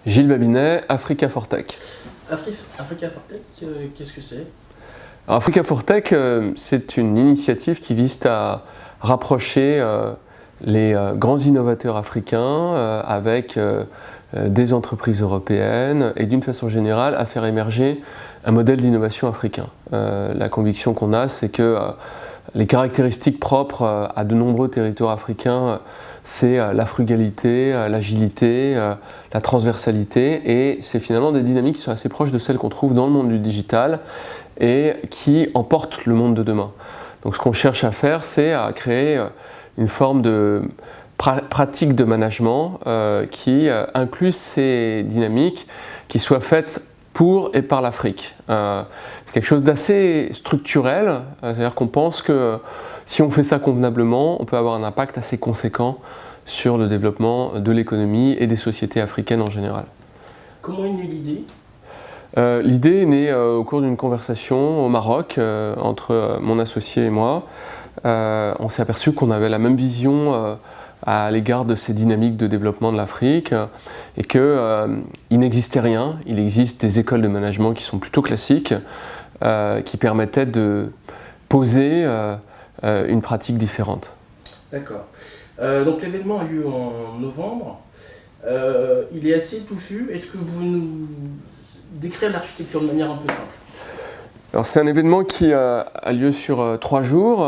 Gilles Babinet, Africa for Tech. Africa for Tech, qu'est-ce que c'est? Alors, Africa for Tech, c'est une initiative qui vise à rapprocher les grands innovateurs africains avec des entreprises européennes et d'une façon générale à faire émerger un modèle d'innovation africain. La conviction qu'on a, c'est que les caractéristiques propres à de nombreux territoires africains, c'est la frugalité, l'agilité, la transversalité, et c'est finalement des dynamiques qui sont assez proches de celles qu'on trouve dans le monde du digital et qui emportent le monde de demain. Donc ce qu'on cherche à faire, c'est à créer une forme de pratique de management qui inclut ces dynamiques, qui soient faites pour et par l'Afrique. C'est quelque chose d'assez structurel, c'est-à-dire qu'on pense que si on fait ça convenablement, on peut avoir un impact assez conséquent sur le développement de l'économie et des sociétés africaines en général. Comment est née l'idée ? L'idée est née au cours d'une conversation au Maroc entre mon associé et moi. On s'est aperçu qu'on avait la même vision à l'égard de ces dynamiques de développement de l'Afrique et qu'il n'existait rien. Il existe des écoles de management qui sont plutôt classiques, qui permettaient de poser une pratique différente. D'accord. Donc l'événement a lieu en novembre. Il est assez touffu. Est-ce que vous pouvez nous décrire l'architecture de manière un peu simple? Alors c'est un événement qui a lieu sur 3 jours,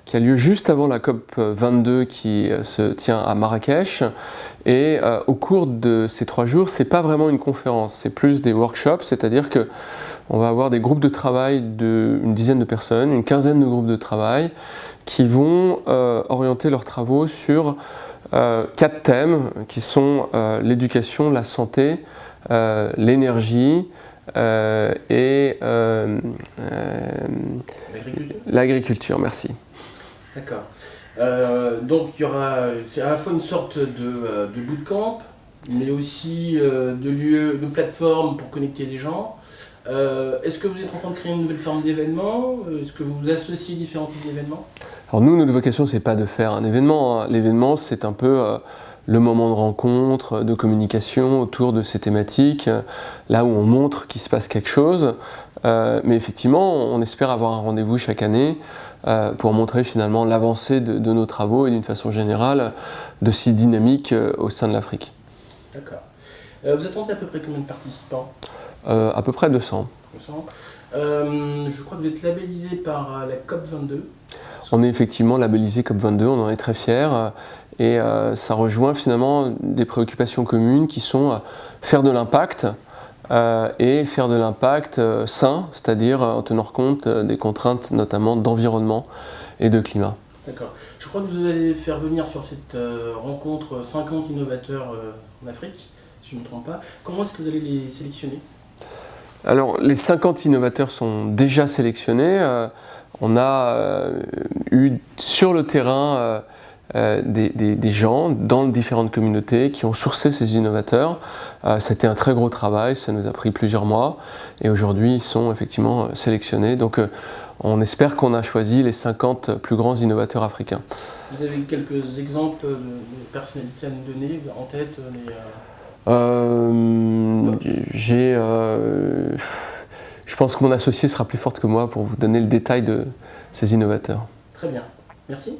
qui a lieu juste avant la COP 22 qui se tient à Marrakech. Et au cours de ces 3 jours, c'est pas vraiment une conférence, c'est plus des workshops, c'est-à-dire que on va avoir des groupes de travail d'une dizaine de personnes, une quinzaine de groupes de travail, qui vont orienter leurs travaux sur 4 thèmes qui sont l'éducation, la santé, l'énergie et l'agriculture. Merci. D'accord. Donc c'est à la fois une sorte de bootcamp, mais aussi de lieu, de plateforme pour connecter les gens. Est-ce que vous êtes en train de créer une nouvelle forme d'événement? Est-ce que vous associez différents types d'événements? Alors nous, notre vocation, c'est pas de faire un événement, hein. L'événement, c'est un peu le moment de rencontre, de communication autour de ces thématiques, là où on montre qu'il se passe quelque chose. Mais effectivement, on espère avoir un rendez-vous chaque année pour montrer finalement l'avancée de nos travaux et d'une façon générale de ces dynamiques au sein de l'Afrique. D'accord. Vous attendez à peu près combien de participants? À peu près 200. 200. Je crois que vous êtes labellisé par la COP 22. On est effectivement labellisé COP 22, on en est très fiers. Et ça rejoint finalement des préoccupations communes qui sont faire de l'impact et faire de l'impact sain, c'est-à-dire en tenant compte des contraintes notamment d'environnement et de climat. D'accord. Je crois que vous allez faire venir sur cette rencontre 50 innovateurs en Afrique, si je ne me trompe pas. Comment est-ce que vous allez les sélectionner? Alors, les 50 innovateurs sont déjà sélectionnés. On a eu sur le terrain des gens dans différentes communautés qui ont sourcé ces innovateurs. C'était un très gros travail, ça nous a pris plusieurs mois. Et aujourd'hui, ils sont effectivement sélectionnés. Donc, on espère qu'on a choisi les 50 plus grands innovateurs africains. Vous avez quelques exemples de personnalités à nous donner en tête je pense que mon associé sera plus forte que moi pour vous donner le détail de ces innovateurs. Très bien, merci.